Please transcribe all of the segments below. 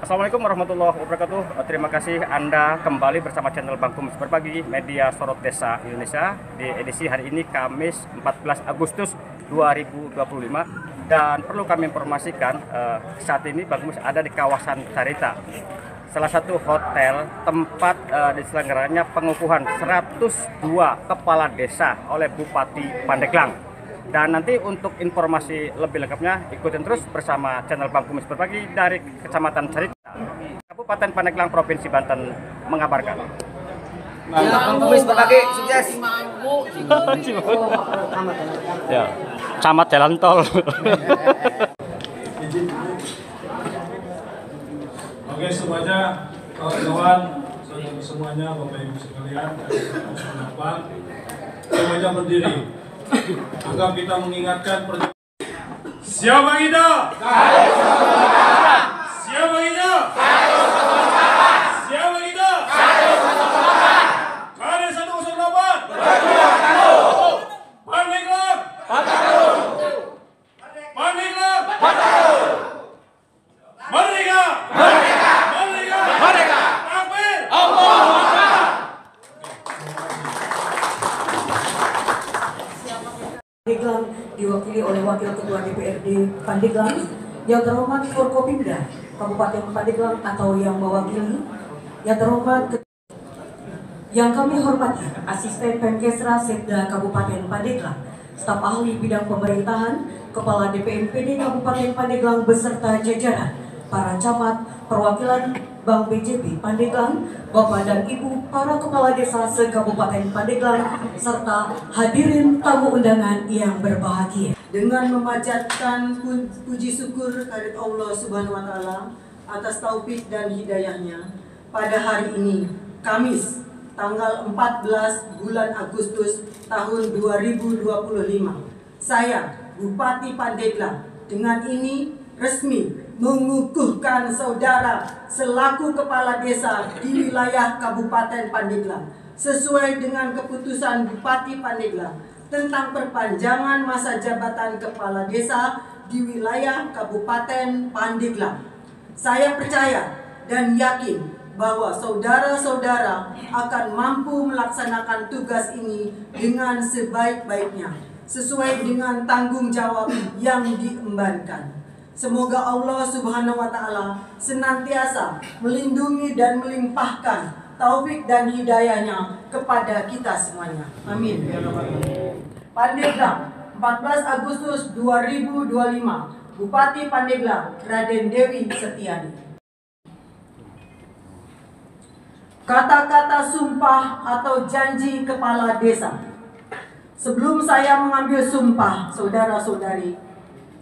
Assalamualaikum warahmatullahi wabarakatuh. Terima kasih Anda kembali bersama channel Bang Kumis Berbagi, media sorot desa Indonesia. Di edisi hari ini Kamis 14 Agustus 2025. Dan perlu kami informasikan, saat ini Bang Kumis ada di kawasan Carita, salah satu hotel tempat diselenggaranya pengukuhan 102 kepala desa oleh Bupati Pandeglang. Dan nanti untuk informasi lebih lengkapnya ikutin terus bersama channel Bang Kumis Berbagi dari Kecamatan Carita, Kabupaten Pandeglang, Provinsi Banten mengabarkan. Bang Kumis Berbagi sukses. Ya, camat jalan tol. Oke semuanya, kawan-kawan, semuanya Bapak Ibu sekalian, semuanya berdiri. Agar kita mengingatkan siapa kita? Siapa kita? Siapa kita? KD 108 Pandeglang. Pandeglang. Merdeka. Merdeka. Merdeka. Takbir. Allahu Akbar. Pandeglang diwakili oleh Wakil Ketua DPRD Pandeglang yang terhormat Forkopimda Kabupaten Pandeglang atau yang mewakili, yang terhormat yang kami hormati Asisten Pemkesra Setda Kabupaten Pandeglang, staf ahli bidang pemerintahan, Kepala DPMPD Kabupaten Pandeglang beserta jajaran, para camat, perwakilan Bank BJB Pandeglang, Bapak dan Ibu, para kepala desa se-Kabupaten Pandeglang, serta hadirin tamu undangan yang berbahagia. Dengan memanjatkan puji syukur kehadirat Allah Subhanahu wa Ta'ala atas taufik dan hidayahnya, pada hari ini, Kamis, tanggal 14 bulan Agustus tahun 2025, saya, Bupati Pandeglang, dengan ini resmi mengukuhkan saudara selaku kepala desa di wilayah Kabupaten Pandeglang sesuai dengan keputusan Bupati Pandeglang tentang perpanjangan masa jabatan kepala desa di wilayah Kabupaten Pandeglang. Saya percaya dan yakin bahwa saudara-saudara akan mampu melaksanakan tugas ini dengan sebaik-baiknya sesuai dengan tanggung jawab yang diembankan. Semoga Allah Subhanahu wa Ta'ala senantiasa melindungi dan melimpahkan taufik dan hidayahnya kepada kita semuanya. Amin. Pandeglang, 14 Agustus 2025, Bupati Pandeglang, Raden Dewi Setiani. Kata-kata sumpah atau janji kepala desa. Sebelum saya mengambil sumpah, saudara-saudari,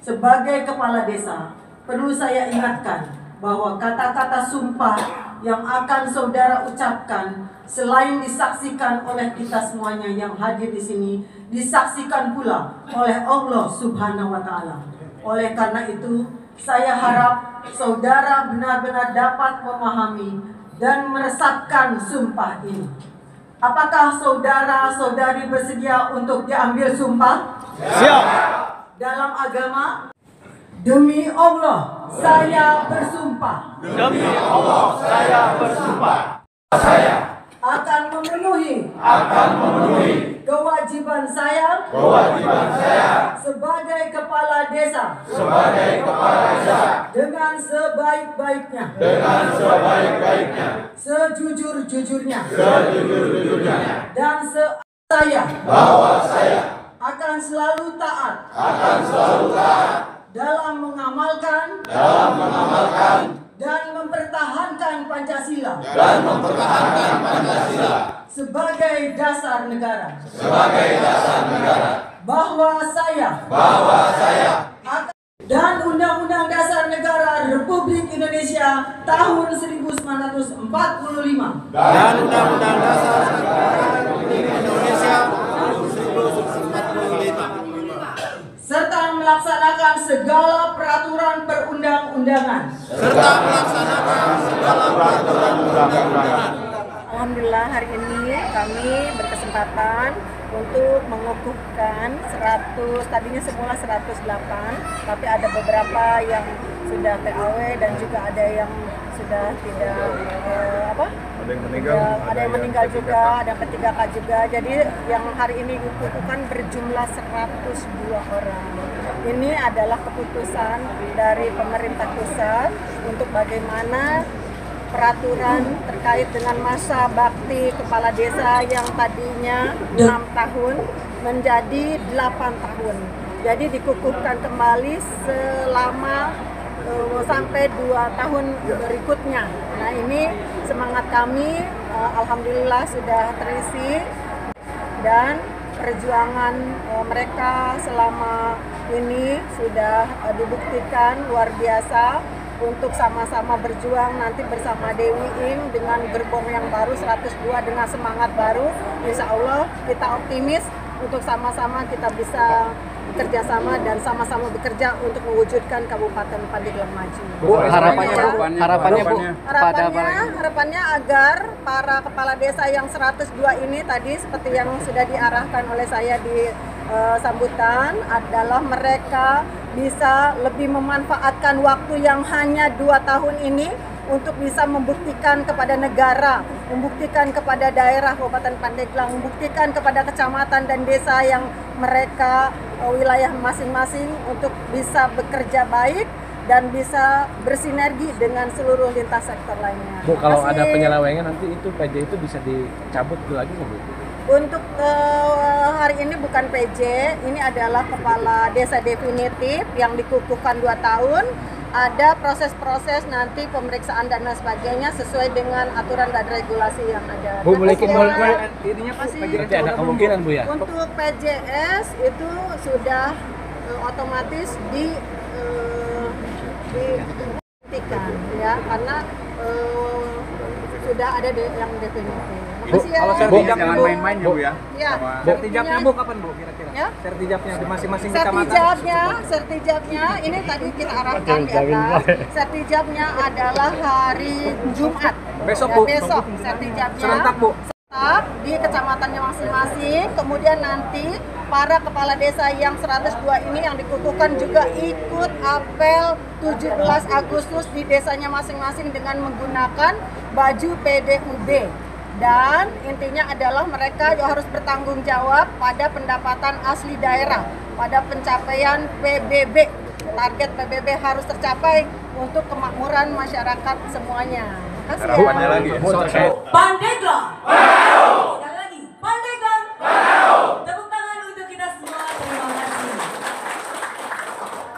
sebagai kepala desa, perlu saya ingatkan bahwa kata-kata sumpah yang akan saudara ucapkan selain disaksikan oleh kita semuanya yang hadir di sini, disaksikan pula oleh Allah Subhanahu wa Ta'ala. Oleh karena itu, saya harap saudara benar-benar dapat memahami dan meresapkan sumpah ini. Apakah saudara-saudari bersedia untuk diambil sumpah? Siap. Dalam agama, demi Allah saya bersumpah. Demi Allah saya bersumpah. Saya akan memenuhi kewajiban saya sebagai kepala desa dengan sebaik-baiknya, sejujur-jujurnya, dan saya akan selalu taat dalam mengamalkan dan mempertahankan Pancasila sebagai dasar negara. Bahwa saya dan Undang-Undang Dasar Negara Republik Indonesia tahun 1945 Dan Undang-Undang Dasar Republik Indonesia tahun 1945 serta melaksanakan segala peraturan perundang-undangan. Alhamdulillah hari ini kami berkesempatan untuk mengukuhkan 100, tadinya semula 108, tapi ada beberapa yang sudah TAW dan juga ada yang sudah tidak ada yang meninggal juga, ada P3K juga. Jadi yang hari ini dikukuhkan berjumlah 102 orang. Ini adalah keputusan dari pemerintah pusat untuk bagaimana peraturan terkait dengan masa bakti kepala desa yang tadinya 6 tahun menjadi 8 tahun. Jadi dikukuhkan kembali selama sampai 2 tahun berikutnya. Nah, ini semangat kami alhamdulillah sudah terisi, dan perjuangan mereka selama ini sudah dibuktikan luar biasa untuk sama-sama berjuang nanti bersama Dewi Ing dengan gerbong yang baru 102 dengan semangat baru. Insya Allah kita optimis untuk sama-sama kita bisa bekerja sama dan sama-sama bekerja untuk mewujudkan Kabupaten Pandeglang maju. Bu, harapannya Bu, harapannya agar para kepala desa yang 102 ini tadi seperti yang sudah diarahkan oleh saya di sambutan adalah mereka bisa lebih memanfaatkan waktu yang hanya 2 tahun ini untuk bisa membuktikan kepada negara, membuktikan kepada daerah Kabupaten Pandeglang, membuktikan kepada kecamatan dan desa yang mereka wilayah masing-masing untuk bisa bekerja baik dan bisa bersinergi dengan seluruh lintas sektor lainnya. Bu, kalau ada penyelewengan nanti itu PJ itu bisa dicabut lagi nggak Bu? Untuk hari ini bukan PJ, ini adalah kepala desa definitif yang dikukuhkan 2 tahun. Ada proses-proses nanti pemeriksaan dan lain sebagainya sesuai dengan aturan dan regulasi yang ada. Bu, boleh ininya pasti ada kemungkinan Bu ya? Untuk PJS itu sudah otomatis dibuktikan ya, karena sudah ada yang definitif. Makasih ya. Kalau sertijabnya jangan main-main ya Bu ya? Ya. Sertijabnya Bu kapan Bu kira-kira? Ya? Sertijabnya di masing-masing kecamatan? Sertijabnya ini tadi kita arahkan di atas. Sertijabnya adalah hari Jumat. Besok ya, Bu. Besok sertijabnya. Serentak Bu. Serentak di kecamatannya masing-masing. Kemudian nanti para kepala desa yang 102 ini yang dikukuhkan juga ikut apel 17 Agustus di desanya masing-masing dengan menggunakan baju PDUB. Dan intinya adalah mereka harus bertanggung jawab pada pendapatan asli daerah, pada pencapaian PBB. Target PBB harus tercapai untuk kemakmuran masyarakat semuanya. Terima kasih ya. Lagi. Pandeglang. Sekali lagi, Pandeglang. Tepuk tangan untuk kita semua. Terima kasih.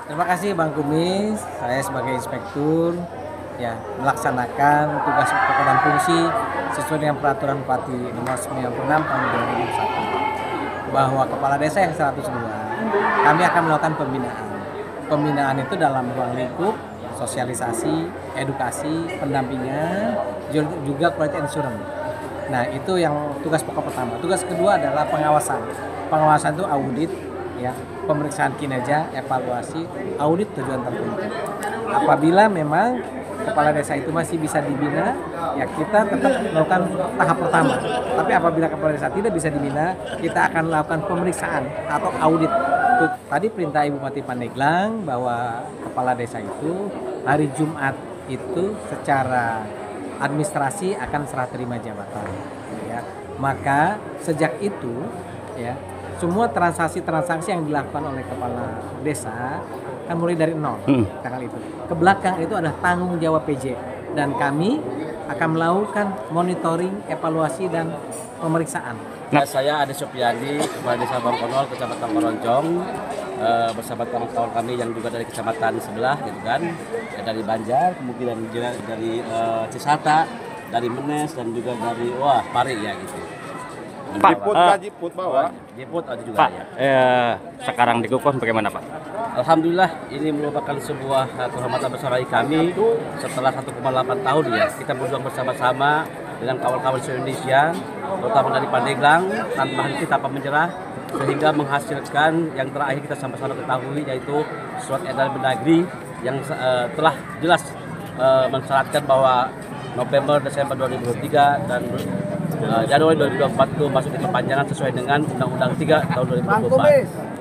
Terima kasih Bang Kumis. Saya sebagai inspektur ya melaksanakan tugas pokok dan fungsi sesuai dengan peraturan Bupati nomor 96 tahun 2001 bahwa kepala desa yang 102 kami akan melakukan pembinaan itu dalam ruang lingkup sosialisasi, edukasi, pendampingan, juga quality assurance. Nah, itu yang tugas pokok pertama. Tugas kedua adalah pengawasan. Pengawasan itu audit ya, pemeriksaan kinerja, evaluasi, audit tujuan tertentu. Apabila memang kepala desa itu masih bisa dibina, ya kita tetap melakukan tahap pertama. Tapi apabila kepala desa tidak bisa dibina, kita akan melakukan pemeriksaan atau audit. Tadi perintah Ibu Bupati Pandeglang bahwa kepala desa itu hari Jumat itu secara administrasi akan serah terima jabatan. Ya. Maka sejak itu, ya semua transaksi-transaksi yang dilakukan oleh kepala desa kan mulai dari nol tanggal itu. Ke belakang itu adalah tanggung jawab PJ dan kami akan melakukan monitoring, evaluasi dan pemeriksaan. Nah, saya Ade Sopiadi, Kepala Desa Bangkonol, Kecamatan Koronjong, bersama kawan-kawan kami yang juga dari kecamatan sebelah, gitu kan, dari Banjar, kemudian juga dari Cisata, dari Menes dan juga dari Pari ya gitu. Jiput bawa. Jiput ada juga Pak, ya. sekarang dikukuh bagaimana Pak? Alhamdulillah ini merupakan sebuah kehormatan besar bagi kami setelah 1,8 tahun ya kita berjuang bersama-sama dengan kawan-kawan seluruh Indonesia, terutama dari Pandeglang tanpa henti tanpa menyerah sehingga menghasilkan yang terakhir kita sama-sama ketahui yaitu surat edaran Mendagri yang telah jelas mensyaratkan bahwa November Desember 2023 dan Januari 2024 itu masuk di perpanjangan sesuai dengan Undang-Undang 3 tahun 2024.